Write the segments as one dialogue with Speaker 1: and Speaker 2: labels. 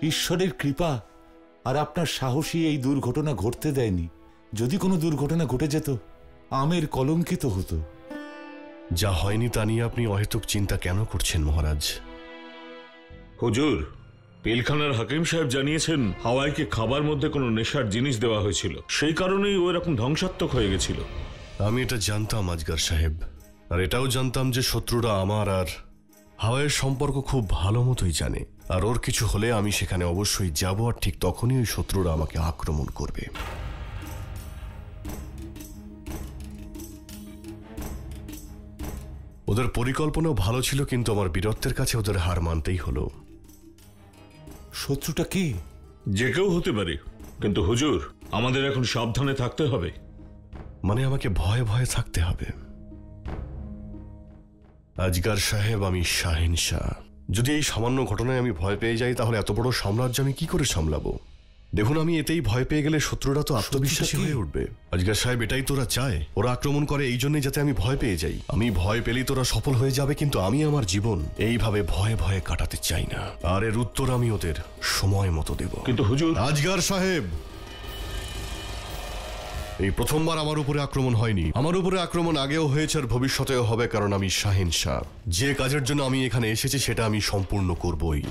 Speaker 1: ঈশ্বরের কৃপা আর আপনার সাহসী এই দুর্ঘটনা ঘটতে দেয়নি। যদি কোনো দুর্ঘটনা ঘটে যেত, আমের কলঙ্কিত হতো।
Speaker 2: যা হয়নি তা নিয়ে আপনি অহেতুক চিন্তা কেন করছেন মহারাজ?
Speaker 3: হুজুর, পিলখানার হাকিম সাহেব জানিয়েছেন হাওয়াইকে খাবার মধ্যে কোনো নেশার জিনিস দেওয়া হয়েছিল, সেই কারণেই ও এরকম ধ্বংসাত্মক হয়ে গেছিল।
Speaker 2: আমি এটা জানতাম আজগার সাহেব, আর এটাও জানতাম যে শত্রুরা আমার আর হাওয়াইয়ের সম্পর্ক খুব ভালো মতোই জানে, আর ওর কিছু হলে আমি সেখানে অবশ্যই যাব, আর ঠিক তখনই ওই শত্রুরা আমাকে আক্রমণ করবে। ওদের পরিকল্পনাও ভালো ছিল, কিন্তু আমার বীরত্বের কাছে ওদের হার মানতেই হলো।
Speaker 1: শত্রুটা কে?
Speaker 3: যে কেউ হতে পারে, কিন্তু হুজুর আমাদের এখন সাবধানে থাকতে হবে।
Speaker 2: মানে আমাকে ভয়ে ভয়ে থাকতে হবে? আজগার সাহেব, আমি শাহেনশাহ। যদি এই সামান্য ঘটনায় আমি ভয় পেয়ে যাই, তাহলে এত বড় সাম্রাজ্য আমি কি করে সামলাবো? দেখুন, আমি এতেই ভয় পেয়ে গেলে শত্রুরা তো আত্মবিশ্বাসী হয়ে উঠবে। আজগার সাহেব, এটাই তোরা চায়? ওরা আক্রমণ করে এই জন্যই যাতে আমি ভয় পেয়ে যাই। আমি ভয় পেলেই তোরা সফল হয়ে যাবে, কিন্তু আমি আমার জীবন এইভাবে ভয়ে ভয়ে কাটাতে চাই না। আর এর উত্তর আমি ওদের সময় মতো দেব।
Speaker 3: কিন্তু হুজুর।
Speaker 2: আজগার সাহেব, এই প্রথমবার আমার উপরে আক্রমণ হয়নি। আমার উপরে আক্রমণ আগেও হয়েছে আর ভবিষ্যতেও হবে, কারণ আমি শাহেনশাহ। যে কাজের জন্য আমি এখানে এসেছি সেটা আমি সম্পূর্ণ করবই,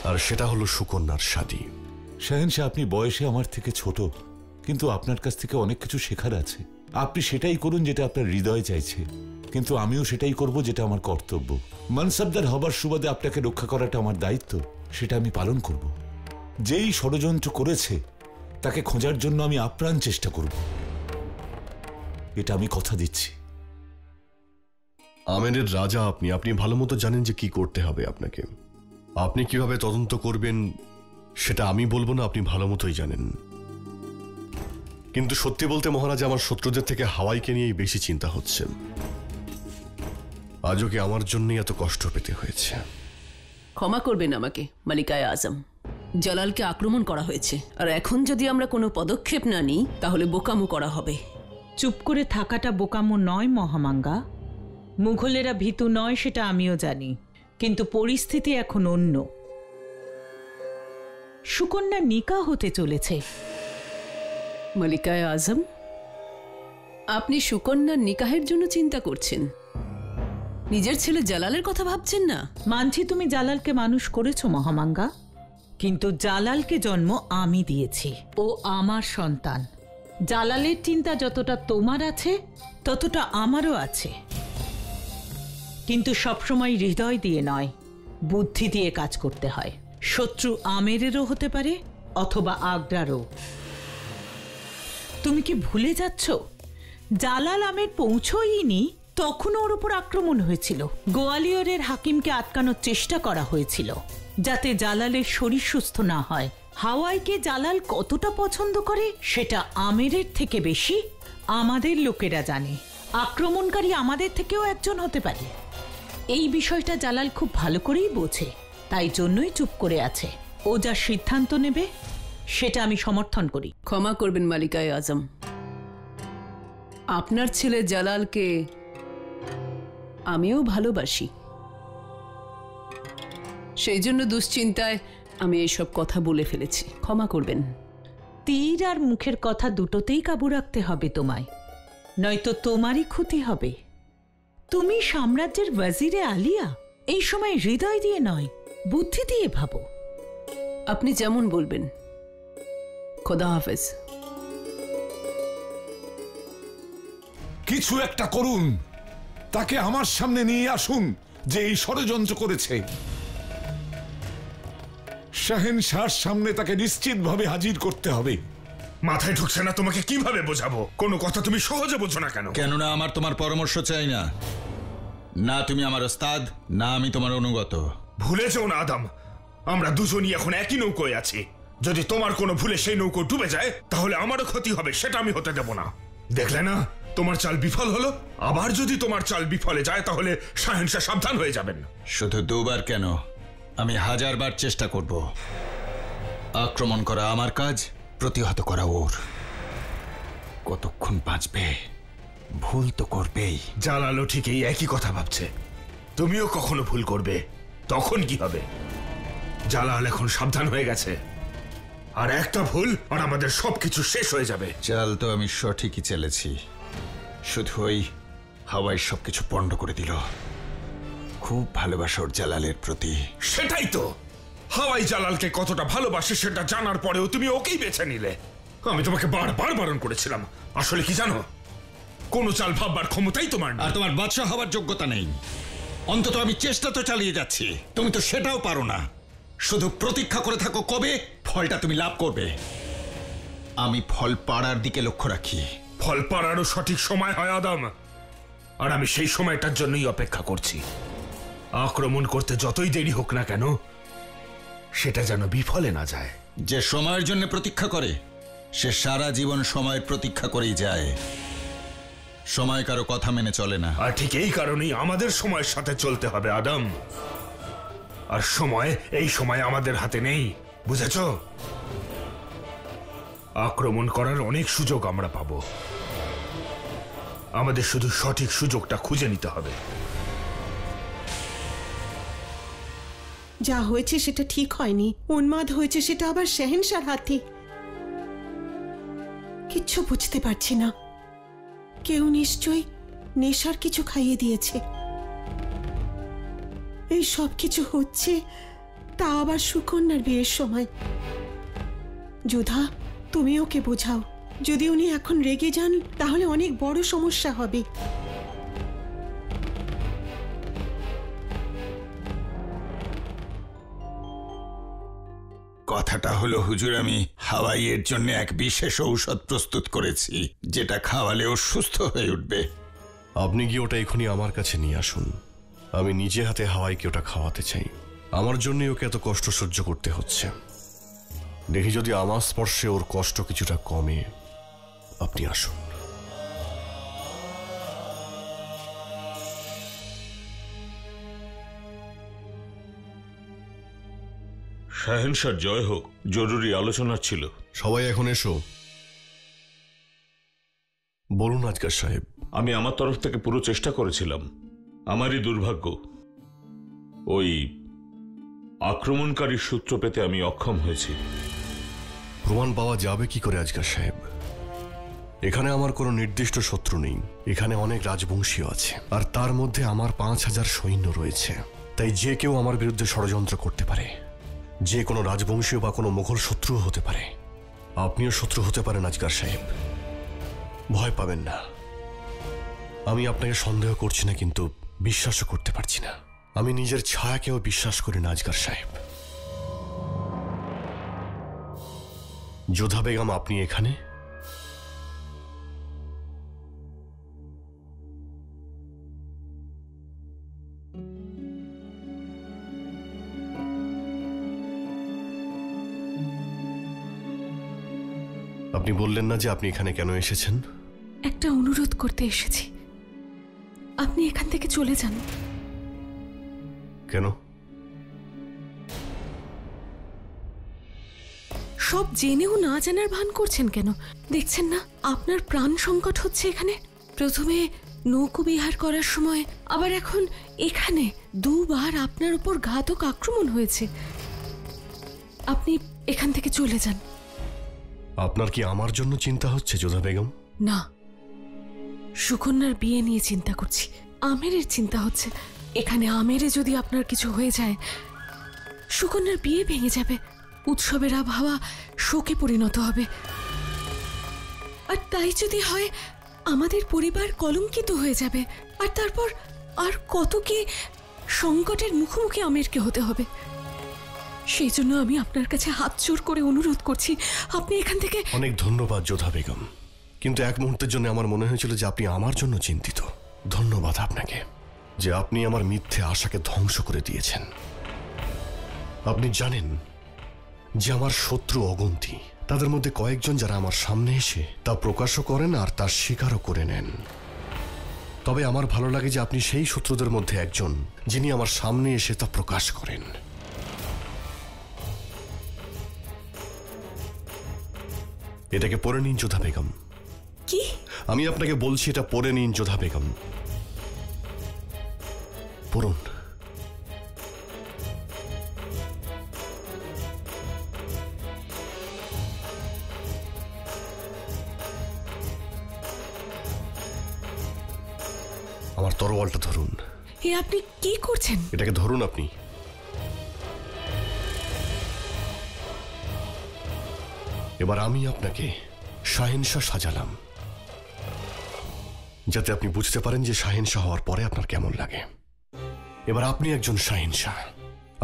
Speaker 2: আর সেটা হলো সুকন্যার শাদী।
Speaker 1: শাহেনশাহ, আপনি বয়সে আমার থেকে ছোট, কিন্তু আপনার কাছ থেকে অনেক কিছু শেখার আছে। আপনি সেটাই করুন যেটা আপনার হৃদয় চাইছে, কিন্তু আমিও সেটাই করব যেটা আমার কর্তব্য। মানসবদার হবার সুবাদে আপনাকে রক্ষা করাটা আমার দায়িত্ব, সেটা আমি পালন করব। যেই ষড়যন্ত্র করেছে তাকে খোঁজার জন্য আমি আপ্রাণ চেষ্টা করব, এটা আমি কথা দিচ্ছি।
Speaker 2: আমেরের রাজা আপনি, আপনি ভালো মতো জানেন যে কি করতে হবে আপনাকে। আপনি কিভাবে তদন্ত করবেন সেটা আমি বলবো না, আপনি ভালো মতোই জানেন। কিন্তু সত্যি বলতে মহারাজ, আমার শত্রুদের থেকে হাওয়াইকে নিয়েই বেশি চিন্তা হচ্ছে। আজও কি আমার জন্যই এত কষ্ট পেতে হয়েছে?
Speaker 4: ক্ষমা করবেন আমাকে মালিকায়ে আজম। জালালকে আক্রমণ করা হয়েছে, আর এখন যদি আমরা কোনো পদক্ষেপ না নিই তাহলে বোকামো করা হবে।
Speaker 5: চুপ করে থাকাটা বোকামো নয় মহামাঙ্গা। মুঘলেরা ভীতু নয় সেটা আমিও জানি, কিন্তু পরিস্থিতি এখন অন্য। সুকন্যা নিকাহ হতে চলেছে।
Speaker 4: মালিকায়ে আজম, আপনি সুকন্যার নিকাহের জন্য চিন্তা করছেন, নিজের ছেলে জালালের কথা ভাবছেন না?
Speaker 5: মানছি তুমি জালালকে মানুষ করেছো মহামাঙ্গা, কিন্তু জালালকে জন্ম আমি দিয়েছি। ও আমার সন্তান। জালালের চিন্তা যতটা তোমার আছে ততটা আমারও আছে, কিন্তু সবসময় হৃদয় দিয়ে নয়, বুদ্ধি দিয়ে কাজ করতে হয়। শত্রু আমেরেরও হতে পারে, অথবা আগ্রারও। তুমি কি ভুলে যাচ্ছ জালাল আমের পৌঁছয়নি তখন ওর উপর আক্রমণ হয়েছিল। গোয়ালিয়রের হাকিমকে আটকানোর চেষ্টা করা হয়েছিল যাতে জালালের শরীর সুস্থ না হয়। হাওয়াইকে জালাল কতটা পছন্দ করে সেটা আমেরের থেকে বেশি আমাদের লোকেরা জানে। আক্রমণকারী আমাদের থেকেও একজন হতে পারে। এই বিষয়টা জালাল খুব ভালো করেই বোঝে, তাই জন্যই চুপ করে আছে। ও যা সিদ্ধান্ত নেবে সেটা আমি সমর্থন করি।
Speaker 4: ক্ষমা করবেন মালিকায়ে আজম, আপনার ছেলে জালালকে আমিও ভালোবাসি, সেই জন্য দুশ্চিন্তায় আমি এইসব কথা বলে ফেলেছি। ক্ষমা করবেন।
Speaker 5: তীর আর মুখের কথা দুটোতেই কাবু রাখতে হবে তোমায়, নয়তো তোমারই ক্ষতি হবে। তুমি সাম্রাজ্যের ওয়াজিরে আলিয়া, এই সময় হৃদয় দিয়ে নয় বুদ্ধি দিয়ে ভাবো।
Speaker 4: আপনি যেমন বলবেন। খোদা হাফেজ।
Speaker 1: কিছু একটা করুন, তাকে আমার সামনে নিয়ে আসুন যে এই ষড়যন্ত্র করেছে। শাহেনশাহর সামনে তাকে নিশ্চিতভাবে হাজির করতে হবে।
Speaker 6: মাথায় ঢুকছে না তোমাকে কিভাবে বোঝাবো? কোনো কথা তুমি সহজে বোঝো না কেন?
Speaker 7: কেননা আমার তোমার পরামর্শ চাই না। না তুমি আমার ওস্তাদ, না আমি তোমার অনুগত।
Speaker 6: ভুলে যেও না আদম, আমরা দুজনই এখন একই নৌকোয় আছি। যদি তোমার কোনো ভুলে সেই নৌকো ডুবে যায় তাহলে আমারও ক্ষতি হবে, সেটা আমি হতে দেব না। দেখলে না তোমার চাল বিফল হলো। আবার যদি তোমার চাল বিফলে যায় তাহলে শাহেনশাহ সাবধান হয়ে যাবেন।
Speaker 7: শুধু দুবার কেন, আমি 1000 বার চেষ্টা করব। আক্রমণ করা আমার কাজ, প্রতিহত করা ওর। কতক্ষণ বাঁচবে? ভুল তো করবেই।
Speaker 6: জালালও ঠিক এই একই কথা ভাবছে। তুমিও কখনো ভুল করবে, তখন কি হবে? জালাল এখন সাবধান হয়ে গেছে, আর একটা ভুল আর আমাদের সবকিছু শেষ হয়ে যাবে।
Speaker 7: চাল তো আমি সঠিকই চেলেছি, শুধু ওই হাওয়াই সবকিছু পণ্ড করে দিল। খুব ভালোবাসা ওর জালালের প্রতি।
Speaker 6: সেটাই তো, হাওয়াই জালালকে কতটা ভালোবাসে সেটা জানার পরেও তুমি ওকেই বেছে নিলে। আমি তোমাকে বারবার বারণ করেছিলাম। আসলে কি জানো, কোন চাল ভাববার ক্ষমতাই তোমার না।
Speaker 7: আর তোমার বাদশা হওয়ার যোগ্যতা নেই। অন্তত আমি চেষ্টা তো চালিয়ে যাচ্ছি, তুমি তো সেটাও পারো না। শুধু প্রতীক্ষা করে থাকো কবে ফলটা তুমি লাভ করবে। আমি ফল পাড়ার দিকে লক্ষ্য রাখি।
Speaker 6: ফল পাড়ারও সঠিক সময় হয় আদম, আর আমি সেই সময়টার জন্যই অপেক্ষা করছি। আক্রমণ করতে যতই দেরি হোক না কেন, সেটা যেন বিফলে না যায়।
Speaker 7: যে সময়ের জন্য প্রতীক্ষা করে সে সারা জীবন সময়ের প্রতীক্ষা করেই যায়। সময় কারো কথা মেনে চলে না।
Speaker 6: আর ঠিক এই কারণেই আমাদের সময়ের সাথে চলতে হবে আদম। আর এই সময় আমাদের হাতে নেই, বুঝেছ? আক্রমণ করার অনেক সুযোগ আমরা পাবো, আমাদের শুধু সঠিক সুযোগটা খুঁজে নিতে হবে।
Speaker 8: যা হয়েছে সেটা ঠিক হয়নি। উন্মাদ হয়েছে সেটা আবার শেহেনশার হাতে। কিচ্ছু বুঝতে পারছি না। কেউ নিশ্চয়ই নেশার কিছু খাইয়ে দিয়েছে। এই সব কিছু হচ্ছে তা আবার সুকন্যার বিয়ের সময়। যোধা, তুমি ওকে বোঝাও। যদি উনি এখন রেগে যান তাহলে অনেক বড় সমস্যা হবে।
Speaker 7: কথাটা হলো হুজুর, আমি হাওয়াইয়ের জন্য এক বিশেষ ঔষধ প্রস্তুত করেছি, যেটা খাওয়ালে ও সুস্থ হয়ে উঠবে।
Speaker 2: আপনি কি ওটা এখনই আমার কাছে নিয়ে আসুন। আমি নিজে হাতে হাওয়াইকে ওটা খাওয়াতে চাই। আমার জন্যই ওকে এত কষ্ট সহ্য করতে হচ্ছে। দেখি যদি আমার স্পর্শে ওর কষ্ট কিছুটা কমে। আপনি আসুন।
Speaker 3: শাহেনশাহ জয় হোক, জরুরি আলোচনা ছিল।
Speaker 2: সবাই এখন এসো। বলুন আজকার সাহেব।
Speaker 3: আমি আমার তরফ থেকে পুরো চেষ্টা করেছিলাম। আমারই দুর্ভাগ্য, ওই আক্রমণকারীর সূত্র পেতে আমি অক্ষম হয়েছি।
Speaker 2: প্রমাণ পাওয়া যাবে কি করে আজকার সাহেব? এখানে আমার কোনো নির্দিষ্ট শত্রু নেই। এখানে অনেক রাজবংশীয় আছে, আর তার মধ্যে আমার 5000 সৈন্য রয়েছে। তাই যে কেউ আমার বিরুদ্ধে ষড়যন্ত্র করতে পারে। যে কোনো রাজবংশীয় বা কোনো মুঘল শত্রু হতে পারে। আপনিও শত্রু হতে পারেন আজকার সাহেব, ভয় পাবেন না। আমি আপনাকে সন্দেহ করছি না, কিন্তু বিশ্বাসও করতে পারছি না। আমি নিজের ছায়াকেও বিশ্বাস করি না আজকার সাহেব। যোধা বেগম, আপনি এখানে? আপনি বললেন না যে আপনি এখানে কেন এসেছেন?
Speaker 9: একটা অনুরোধ করতে এসেছি, আপনি এখান থেকে চলে যান।
Speaker 2: কেন?
Speaker 9: সব জেনেও না জানার ভান করছেন কেন? দেখছেন না আপনার প্রাণ সংকট হচ্ছে এখানে। প্রথমে নৌকোবিহার করার সময়, আবার এখন এখানে দুবার আপনার উপর ঘাতক আক্রমণ হয়েছে। আপনি এখান থেকে চলে যান।
Speaker 2: আপনার কি আমার জন্য চিন্তা হচ্ছে যোধা বেগম?
Speaker 9: না, সুকন্যার বিয়ে নিয়ে চিন্তা করছি। আমেরের চিন্তা হচ্ছে। এখানে আমেরে যদি আপনার কিছু হয়ে যায়, সুকন্যার বিয়ে ভেঙে যাবে। উৎসবের আবহাওয়া শোকে পরিণত হবে। আর তাই যদি হয়, আমাদের পরিবার কলঙ্কিত হয়ে যাবে। আর তারপর আর কত কি সংকটের মুখোমুখি আমেরকে হতে হবে। সেই জন্য আমি আপনার কাছে হাত জোর করে অনুরোধ করছি, আপনি এখান থেকে।
Speaker 2: অনেক ধন্যবাদ যোধা বেগম, কিন্তু এক মুহূর্তের জন্য আমার মনে হয়েছিল যে আপনি আমার জন্য চিন্তিত। ধন্যবাদ আপনাকে যে আপনি আমার মিথ্যে আশাকে ধ্বংস করে দিয়েছেন। আপনি জানেন যে আমার শত্রু অগুন্তি। তাদের মধ্যে কয়েকজন যারা আমার সামনে এসে তা প্রকাশও করেন আর তার স্বীকারও করে নেন। তবে আমার ভালো লাগে যে আপনি সেই শত্রুদের মধ্যে একজন, যিনি আমার সামনে এসে তা প্রকাশ করেন। এটাকে পড়ে নিন যোধা বেগম।
Speaker 9: কি?
Speaker 2: আমি আপনাকে বলছি, এটা পড়ে নিন যোধা বেগম। পড়ুন। আমার তরোয়ালটা ধরুন।
Speaker 9: এ আপনি কি করছেন?
Speaker 2: এটাকে ধরুন আপনি। এবার আমি আপনাকে শাহেনশাহ সাজালাম, যাতে আপনি বুঝতে পারেন যে শাহেনশাহ হওয়ার পরে আপনার কেমন লাগে। এবার আপনি একজন শাহেনশাহ,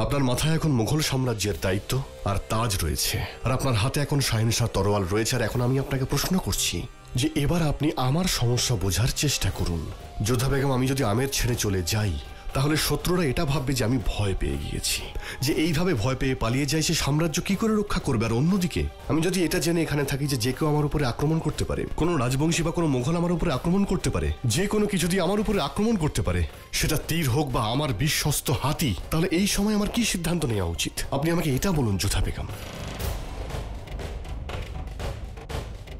Speaker 2: আপনার মাথায় এখন মুঘল সাম্রাজ্যের দায়িত্ব আর তাজ রয়েছে, আর আপনার হাতে এখন শাহেনশাহ তরোয়াল রয়েছে। আর এখন আমি আপনাকে প্রশ্ন করছি যে এবার আপনি আমার সমস্যা বোঝার চেষ্টা করুন। যোধা বেগম, আমি যদি আমের ছেড়ে চলে যাই তাহলে শত্রুরা এটা ভাববে যে আমি ভয় পেয়ে গিয়েছি, যে এইভাবে ভয় পেয়ে পালিয়ে যায় সে সাম্রাজ্য কি করে রক্ষা করবে। আর অন্যদিকে আমি যদি এটা জেনে এখানে থাকি যে যে কেউ আমার উপরে আক্রমণ করতে পারে, কোনো রাজবংশী বা কোনো মোঘল আমার উপরে আক্রমণ করতে পারে, যে কোনো কিছু যদি আমার উপরে আক্রমণ করতে পারে, সেটা তীর হোক বা আমার বিশ্বস্ত হাতি, তাহলে এই সময় আমার কি সিদ্ধান্ত নেওয়া উচিত? আপনি আমাকে এটা বলুন যোধা বেগম।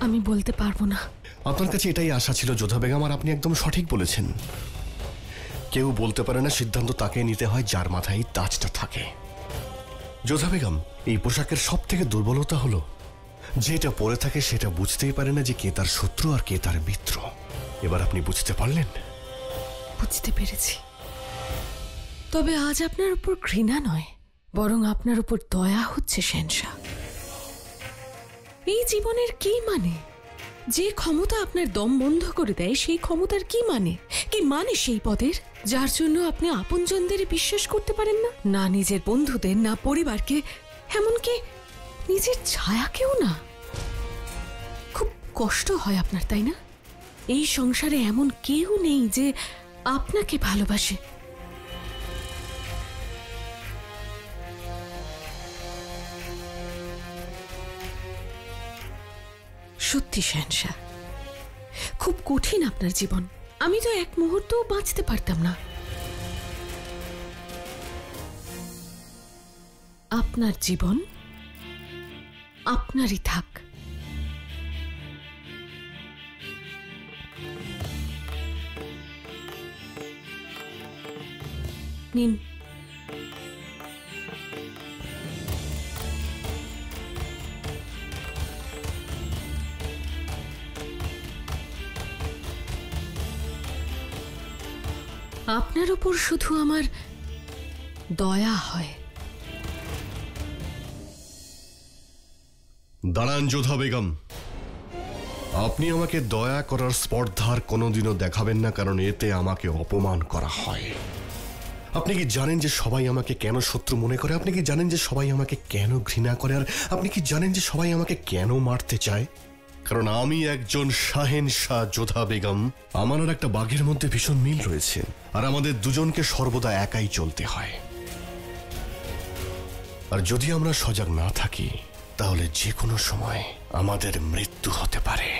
Speaker 9: আমি বলতে পারবো না।
Speaker 2: আপনার কাছে এটাই আশা ছিল যোধা বেগম, আর আপনি একদম সঠিক বলেছেন। কেউ বলতে পারে না, সিদ্ধান্ত তাকে নিতে হয় যার মাথায় তাজটা থাকে। যোধা বেগম, এই পোশাকের সব থেকে দুর্বলতা হলো যেটা পরে থাকে সেটা বুঝতেই পারে না যে কে তার শত্রু আর কে তার মিত্র। এবার আপনি বুঝতে পারলেন?
Speaker 9: বুঝতে পেরেছি। তবে আজ আপনার উপর ঘৃণা নয়, বরং আপনার উপর দয়া হচ্ছে শাহেনশাহ। এই জীবনের কি মানে? যে ক্ষমতা আপনার দম বন্ধ করে দেয় সেই ক্ষমতার কি মানে? কি মানে সেই পদের, যার জন্য আপনি আপনজনদের বিশ্বাস করতে পারেন না, না নিজের বন্ধুদের, না পরিবারকে, এমনকি নিজের ছায়াকেও না? খুব কষ্ট হয় আপনার, তাই না? এই সংসারে এমন কেউ নেই যে আপনাকে ভালোবাসে। সত্যি শাহেনশাহ, খুব কঠিন আপনার জীবন। আমি তো এক মুহূর্তও বাঁচতে পারতাম না। আপনার জীবন আপনারই থাক। নিন। আপনার উপর শুধু আমার দয়া হয়।
Speaker 2: দাঁড়ান যোধা বেগম, আপনি আমাকে দয়া করার স্পর্ধার কোনোদিনও দেখাবেন না, কারণ এতে আমাকে অপমান করা হয়। আপনি কি জানেন যে সবাই আমাকে কেন শত্রু মনে করে? আপনি কি জানেন যে সবাই আমাকে কেন ঘৃণা করে? আর আপনি কি জানেন যে সবাই আমাকে কেন মারতে চায়? কারণ আমি একজন শাহেনশাহ যোধা বেগম। আমার আর একটা বাঘের মধ্যে ভীষণ মিল রয়েছে, আর আমাদের দুজনকে সর্বদা একাই চলতে হয়। আর যদি আমরা সজাগ না থাকি তাহলে যে কোনো সময় আমাদের মৃত্যু হতে পারে।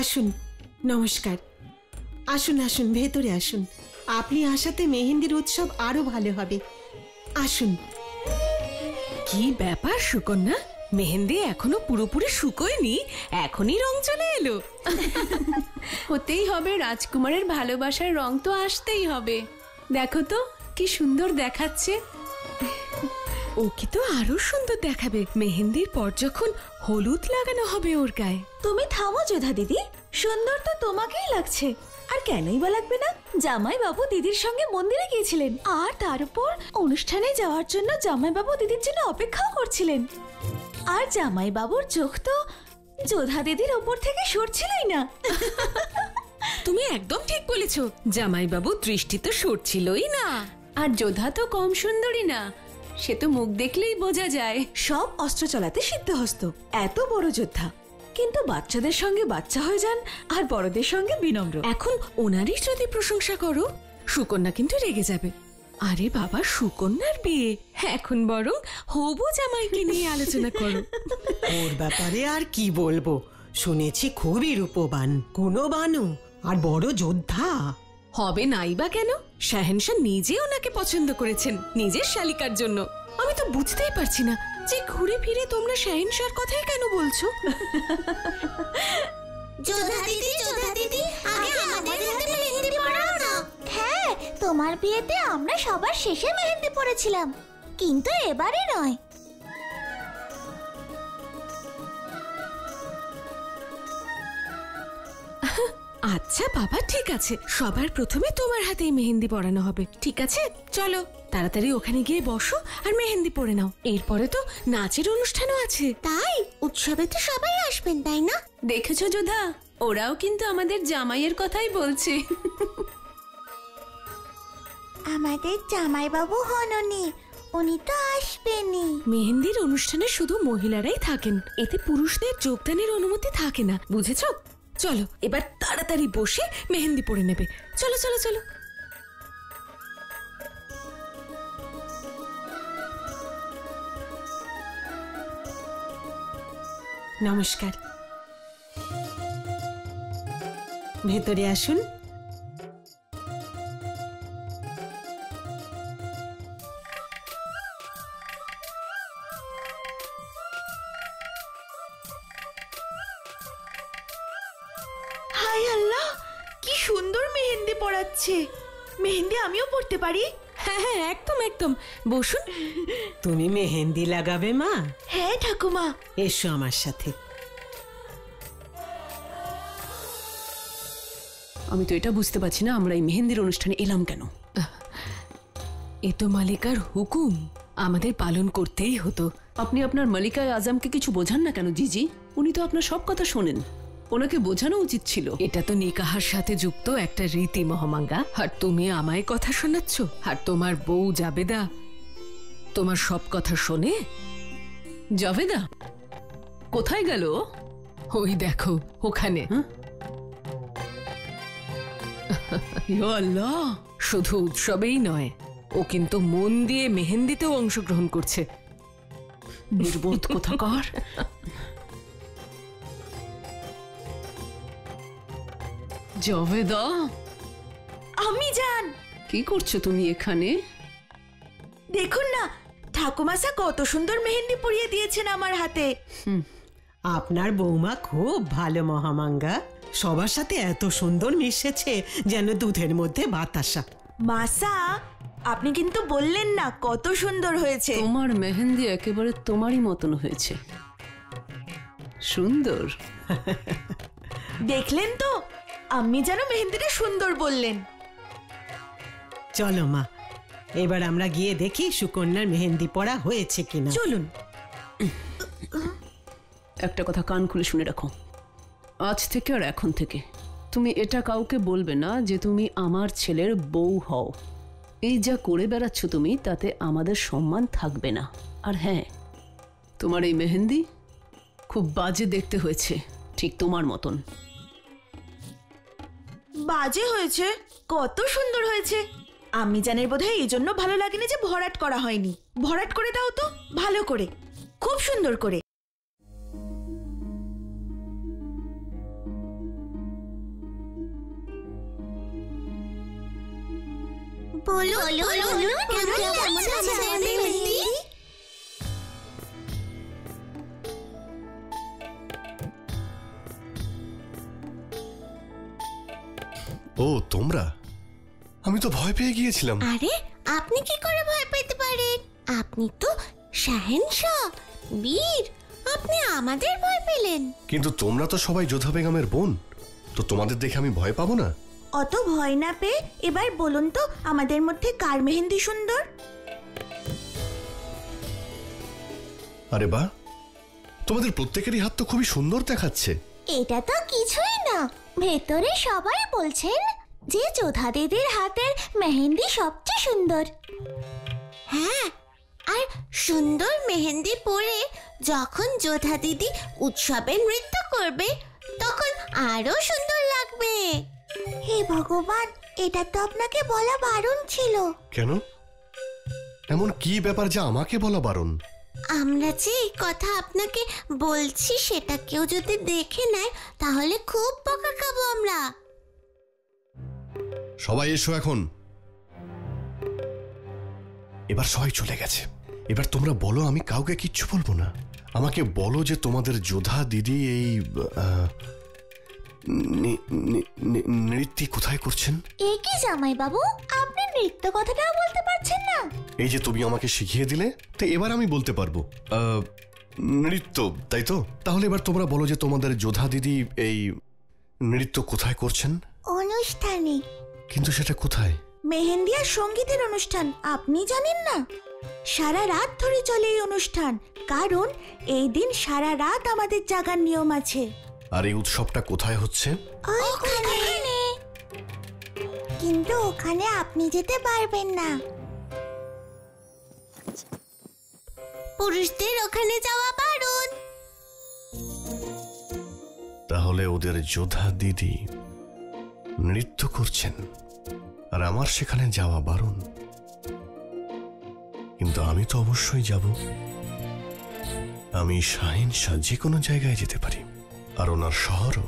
Speaker 8: আসুন, নমস্কার। আসুন আসুন, ভেতরে আসুন। আপনি আসাতে মেহেন্দির উৎসব আরো ভালো হবে। আসুন।
Speaker 9: কি ব্যাপার সুকন্যা, মেহেন্দি এখনো পুরোপুরি শুকোয়নি, এখনই রং চলে এলো।
Speaker 4: হতেই হবে, রাজকুমারের ভালোবাসার রং তো আসতেই হবে। দেখো তো কি সুন্দর দেখাচ্ছে।
Speaker 9: ওকে তো আরো সুন্দর দেখাবে মেহেন্দির পর যখন হলুদ লাগানো হবে ওর গায়ে।
Speaker 10: তুমি থামো যোধা দিদি, সুন্দর তো তোমাকেই লাগছে। আর কেনই বা লাগবে না? জামাই বাবু দিদির সঙ্গে মন্দিরে গিয়েছিলেন, আর তার উপর অনুষ্ঠানে যাওয়ার জন্য জামাই বাবু দিদির জন্য অপেক্ষাও করছিলেন। আর জামাই বাবুর চোখ তো যোধা দিদির ওপর থেকে সরছিলই না।
Speaker 9: তুমি একদম ঠিক বলেছো, জামাইবাবু দৃষ্টি তো সরছিলই না।
Speaker 4: আর যোধা তো কম সুন্দরী না, সে তো মুখ দেখলেই বোঝা যায়।
Speaker 10: সব অস্ত্র চালাতে সিদ্ধহস্ত, এত বড় যোদ্ধা, কিন্তু বাচ্চাদের সঙ্গে বাচ্চা হয়ে যান আর বড়দের সঙ্গে বিনম্র।
Speaker 9: এখন ওনারই যদি প্রশংসা করো, সুকন্যা কিন্তু রেগে যাবে। আরে বাবা, সুকন্যার বিয়ে, এখন বরং হবু জামাইকে নিয়ে আলোচনা করো।
Speaker 11: ওর ব্যাপারে আর কি বলবো, শুনেছি খুবই রূপবান, গুণবানও, আর বড় যোদ্ধা।
Speaker 9: হবে নাই বা কেন? শাহেনশাহ নিজে ওনাকে পছন্দ করেছেন নিজের শালিকার জন্য। আমি তো বুঝতেই পারছি না যে ঘুরে ফিরে তোমরা শাহেনশাহর কথাই কেন বলছো।
Speaker 10: যোধা দিদি, আগে আমাদের হাতে মেহেন্দি পরাও না। হ্যাঁ, তোমার বিয়েতে আমরা সবার শেষে মেহেন্দি পড়েছিলাম, কিন্তু এবারে নয়।
Speaker 9: আচ্ছা বাবা, ঠিক আছে, সবার প্রথমে তোমার হাতেই মেহেন্দি পরানো হবে। ঠিক আছে, চলো তাড়াতাড়ি ওখানে গিয়ে বসো আর মেহেন্দি পরে নাও। এরপরে তো নাচের অনুষ্ঠানও আছে।
Speaker 10: তাই উৎসবে তো সবাই আসবেন, তাই না?
Speaker 4: দেখেছো যোধা, ওরাও কিন্তু আমাদের জামাইয়ের কথাই বলছে।
Speaker 10: আমাদের জামাইবাবু হননি, উনি তো আসবেনই।
Speaker 9: মেহেন্দির অনুষ্ঠানে শুধু মহিলারাই থাকেন, এতে পুরুষদের যোগদানের অনুমতি থাকে না, বুঝেছো? চলো এবার তাড়াতাড়ি বসে মেহেন্দি পরে নেবে। চলো চলো চলো।
Speaker 11: নমস্কার, ভেতরে আসুন।
Speaker 10: হাই আল্লাহ, কি সুন্দর মেহেন্দি পড়াচ্ছে। মেহেন্দি আমিও পড়তে পারি?
Speaker 9: হ্যাঁ হ্যাঁ, একদম একদম, বসুন।
Speaker 11: তুমি মেহেন্দি লাগাবে মা?
Speaker 10: হ্যাঁ ঠাকুমা।
Speaker 11: এসো আমার সাথে।
Speaker 4: আমি তো এটা বুঝতে পারছি না, আমরা এই মেহেন্দির অনুষ্ঠানে এলাম কেন?
Speaker 9: এ তো মালিকার হুকুম, আমাদের পালন করতেই হতো।
Speaker 4: আপনি আপনার মালিকায় আজমকে কিছু বোঝান না কেন জিজি? উনি তো আপনার সব কথা শোনেন, ওনাকে বোঝানো উচিত ছিল।
Speaker 9: এটা তো নিকাহার সাথে যুক্ত একটা রীতি মহামাঙ্গা, আর তুমি আমায় কথা শোনাচ্ছ? আর তোমার বউ জাবেদা তোমার সব কথা শোনে?
Speaker 4: জাভেদা কোথায় গেল?
Speaker 9: ওই দেখো ওখানে।
Speaker 4: ইয়া আল্লাহ,
Speaker 9: শুধু উৎসবেই নয়, ও কিন্তু মন দিয়ে মেহেন্দিতেও অংশগ্রহণ করছে।
Speaker 4: নির্বোধ কোথাকার। জাভেদা,
Speaker 10: আমি জান,
Speaker 4: কি করছো তুমি এখানে?
Speaker 10: দেখুন না ঠাকুমাসা কত সুন্দর মেহেন্দি পরিয়ে দিয়েছেন আমার হাতে।
Speaker 11: আপনার বৌমা খুব ভালো মহামাঙ্গা, সবার সাথে এত সুন্দর মিশেছে যেন দুধের মধ্যে বাতাসা।
Speaker 10: মাসা, আপনি কিন্তু বললেন না কত সুন্দর হয়েছে।
Speaker 4: তোমার মেহেন্দি একেবারে তোমারই মতন হয়েছে, সুন্দর।
Speaker 10: দেখলেন তো, আমি যেন মেহেন্দিটা সুন্দর বললেন।
Speaker 11: চলো মা, এবার আমরা গিয়ে দেখি সুকন্যার মেহেন্দি পড়া হয়েছে কিনা।
Speaker 10: চলুন।
Speaker 4: একটা কথা কান খুলে শুনে রাখো, আজ থেকে আর এখন থেকে তুমি এটা কাউকে বলবে না যে তুমি আমার ছেলের বউ হও। এই যা করে বেড়াচ্ছ তুমি, তাতে আমাদের সম্মান থাকবে না। আর হ্যাঁ, তোমার এই মেহেন্দি খুব বাজে দেখতে হয়েছে, ঠিক তোমার মতন।
Speaker 10: বাজে হয়েছে? কত সুন্দর হয়েছে। আমি জানের বোধহয় এই জন্য ভালো লাগেনি যে ভরাট করা হয়নি। ভরাট করে দাও তো ভালো করে, খুব সুন্দর করে।
Speaker 2: ও তোমরা, আমি তো ভয় পেয়ে গিয়েছিলাম।
Speaker 10: আরে আপনি কি করে ভয় পেতে পারেন? আপনি তো শাহেনশাহ, বীর, আপনি আমাদের ভয় পেলেন।
Speaker 2: কিন্তু তোমরা তো সবাই যোধা বেগমের বোন, তো তোমাদের দেখে আমি ভয় পাবো না?
Speaker 10: অত ভয় না পেয়ে এবার বলুন তো আমাদের মধ্যে কার মেহেন্দি সুন্দর?
Speaker 2: আরে বাহ, তোমাদের প্রত্যেকেরই হাত তো খুবই সুন্দর দেখাচ্ছে।
Speaker 10: এটা তো কিছুই না, ভেতরে সবাই বলছেন যে যোধা দিদির হাতের মেহেন্দি সবচেয়ে সুন্দর। হ্যাঁ, আর সুন্দর মেহেন্দি পরে যখন যোধা দিদি উৎসবে নৃত্য করবে তখন আরো সুন্দর লাগবে। হে ভগবান, এটা তো আপনাকে বলা বারণ ছিল।
Speaker 2: কেন? এমন কি ব্যাপার যা আমাকে বলা বারণ?
Speaker 10: আমরা যে এই কথা আপনাকে বলছি সেটা কেউ যদি দেখে নেয় তাহলে খুব বকা খাবো আমরা।
Speaker 2: সবাই এসো এখন। এবার সবাই চলে গেছে, এবার তোমরা বলো আমি কাউকে কিচ্ছু বলবো না। আমাকে বলো যে তোমাদের যোধা দিদি এই নৃত্য কোথায় করছেন?
Speaker 10: এ কি জামাই বাবু, আপনি নৃত্য কথাটাও বলতে পারছেন না?
Speaker 2: এই যে তুমি আমাকে শিখিয়ে দিলে, তো এবার আমি বলতে পারবো। নৃত্য, তাই তো? তাহলে এবার তোমরা বলো যে তোমাদের যোধা দিদি এই নৃত্য কোথায় করছেন?
Speaker 10: অনুষ্ঠানে।
Speaker 2: কিন্তু সেটা কোথায়?
Speaker 10: মেহেন্দি আর সঙ্গীতের অনুষ্ঠান, আপনি জানেন না? সারা রাত ধরে চলে এই অনুষ্ঠান, কারণ এই দিন সারা রাত আমাদের জাগার নিয়ম আছে।
Speaker 2: আর এই উৎসবটা কোথায় হচ্ছে?
Speaker 10: ওখানে। কিন্তু ওখানে আপনি যেতে পারবেন না, পুরুষদের ওখানে যাওয়া বারণ।
Speaker 2: তাহলে ওদের যোধা দিদি নৃত্য করছেন আর আমার সেখানে যাওয়া বারণ। কিন্তু আমি তো অবশ্যই যাব। আমি শাহিন শাহ যে কোনো জায়গায় যেতে পারি, আর ওনার শহরও।